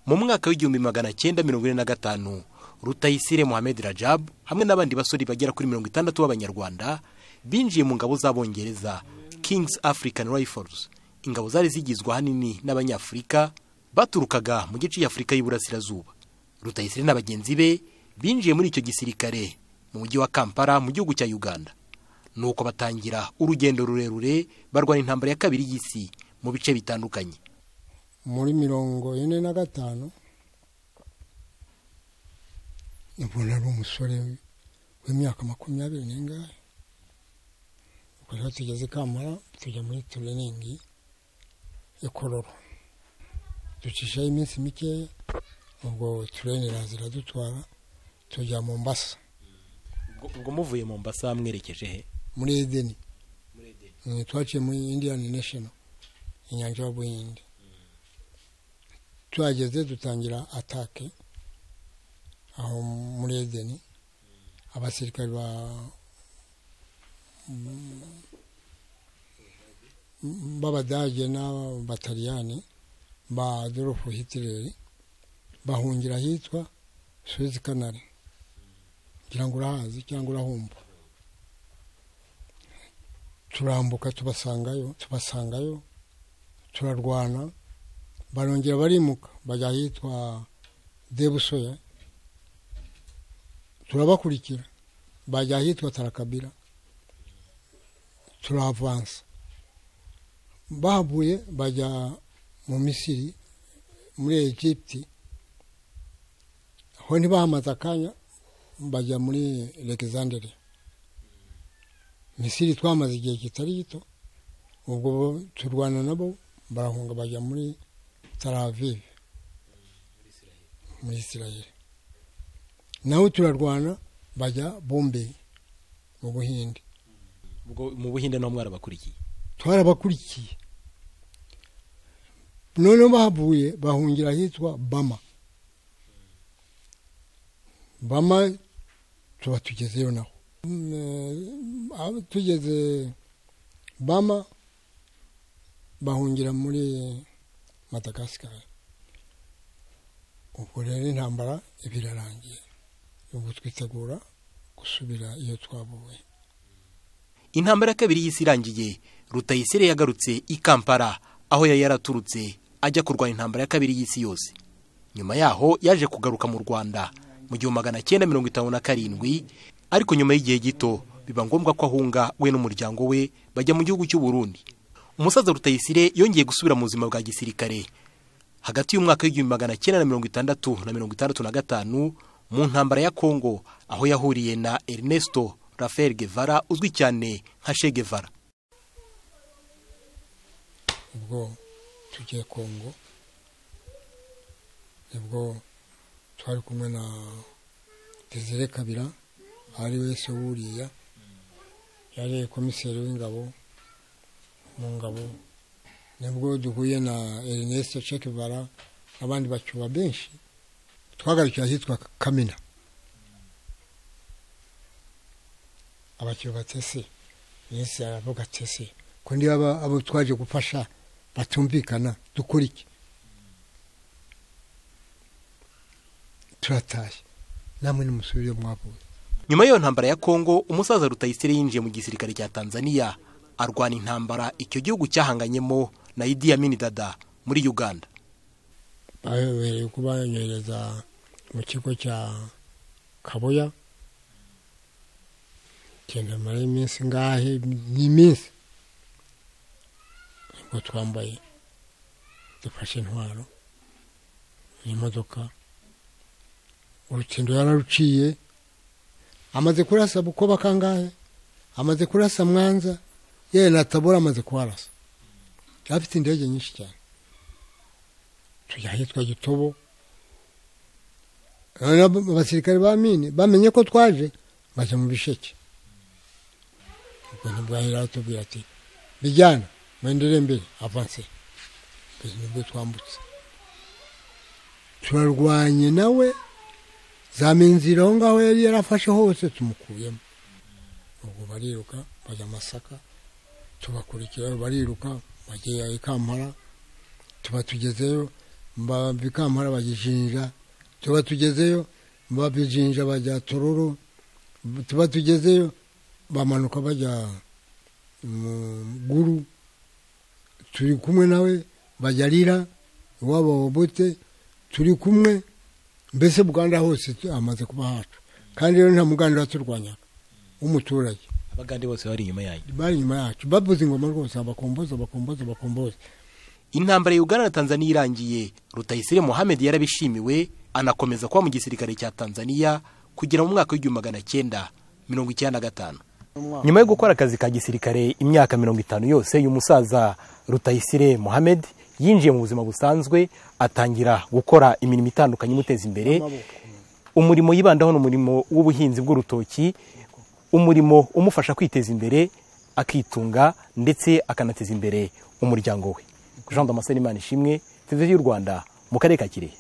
mu mwaka w'1945 Rutayisire Mohamed Rajab hamwe n'abandi basori bagera kuri 60 b'abanyarwanda binjiye mu ngabo z'Abongereza King's African Rifles. Ingabo zari zigizwe hanini n'Abanyafrika baturukaga mu gice y'Afrika y'Iburasirazuba. Rutayisire n'abagenzi be binjiye muri icyo gisirikare mu mujyi wa Kampala mu gihugu cya Uganda. Nuko batangira urugendo rurerure barwana intambara ya kabiri y'isi mu bice bitandukanye. Muri 45 nabona ari umusore w'imyaka 20 n'ingahe. Ubwo tugeze Kampala tujya muri training Ekororo. Ducisha iminsi mike ubwo trainera ziradutwara tujya Mombasa. Ubwo muvuye Mombasa mwerekeje he? Muri Edeni. Twaciye muri Indian National inyanja y'Ubuhinde. Twageze dutangira atake aho muri Edeni. Abasirikare b'Abadage n'Abataliyani ba Adolf Hitler bahungira hitwa Suez Canal. Kugira ngo urahazi cyangwa urahumva. Turambuka tubasangayo turarwana barongera barimuka bajya hitwa Debusoya. Turabakurikira bajya hitwa Tarakabira. Turavansa babuye bajya mu Misiri muri Egypt. Aho ntibahamaze akanya bajya muri Alexandria. Misiri twamaze igihe kitari gito. Ubwo turwana nabo barahunga bajya muri Tel Aviv muri Israel. Naho turarwana bajya Bombay mu Buhinde. Ubwo mu Buhinde no mwarabakurikiye? Twarabakurikiye. None bahabuye bahungira hitwa Bama. Bama tuba tugezeyo naho. Tugeze Bama bahungira muri Madagascar. Ubwo rero intambara ibirarangiye. Ubu twitegura gusubira iyo twabuwe. Intambara kabiri y'isi irangiye, Rutayisire yagarutse i Kampala aho yaraturutse ajya kurwana intambara ya kabiri y'isi yose. Nyuma yaho yaje kugaruka mu Rwanda mu 1957, ariko nyuma y'igihe gito biba ngombwa ko ahunga we n'umuryango we bajya mu gihugu cy'u Burundi. Umusaza Rutayisire yongeye gusubira mu buzima bwa gisirikare hagati y'umwaka w'1960 na 1965 mu ntambara ya Kongo aho yahuriye na Ernesto Rafael Guevara uzwi cyane nka Che Guevara. Ubwo tugiye Kongo ubwo twari kumwe na Desire Kabira ari wese wuriya yari komiseri w'ingabo mu ngabo. Nibwo duhuye na Ernesto Che Guevara abandi bacuba benshi. Twagarukiye hitwa Kamina. Abacuba batese Yisi aravuga tese ko ndi abo twaje gufasha batumvikana dukora iki. Turataye namwe n'umusubire mwavuye. Nyuma y'iyo ntambara ya Kongo, umusaza Rutayisire yinjiye mu gisirikare cya Tanzania arwana intambara icyo gihugu cyahanganyemo na Idi Amin Dada muri Uganda. Bahereye kubanyohereza mu kigo cya Kaboya. Kenda mara iminsi ngahe n'iminsi. Ubwo twambaye dufashe intwaro imodoka. Urutindo yararuciye amaze kurasa Bukoba kangahe, amaze kurasa Mwanza, yeye na Tabora amaze kuharasa. Afite indege nyinshi cyane. Tujya hitwa Gitobo. Abasirikare bamine bamenye ko twaje baje mu Bisheke. Ubwo ntibwahera tubwira ati bijyana mwendere mbere avance. Nibwo twambutse. Turarwanye nawe zaminzira aho ngaho yari yarafashe hose tumukuyemo. Ubwo bariruka bajya Masaka tubakurikira bariruka bagiye i Kampala tuba tugezeyo bikampara bagijinja tuba tugezeyo babijinja bajya Tororo tuba tugezeyo bamanuka bajya Guru turi kumwe nawe bajarira iwabo Obote turi kumwe mbese Buganda hose amaze kuba hacu kandi rero nta muganda waturwanya umuturage abagande bose bari inyuma yacu babuze ingoma rwose abakomboza intambara ya Uganda na Tanzania irangiye Rutayisire Mohamed yarabishimiwe anakomeza kuba mu gisirikare cya Tanzania kugera mu mwaka w'1995 nyuma yo gukora akazi ka gisirikare imyaka 50 yose y'umusaza Rutayisire Mohamed yinjiye mu buzima busanzwe atangira gukora imirimo itandukanye imuteza imbere umurimo yibandaho n'umurimo w'ubuhinzi bw'urutoki umurimo umufasha kwiteza imbere akitunga ndetse akanateza imbere umuryango we Jean Damascene Imana ishimwe TV y'u Rwanda mu karere ka Kirehe.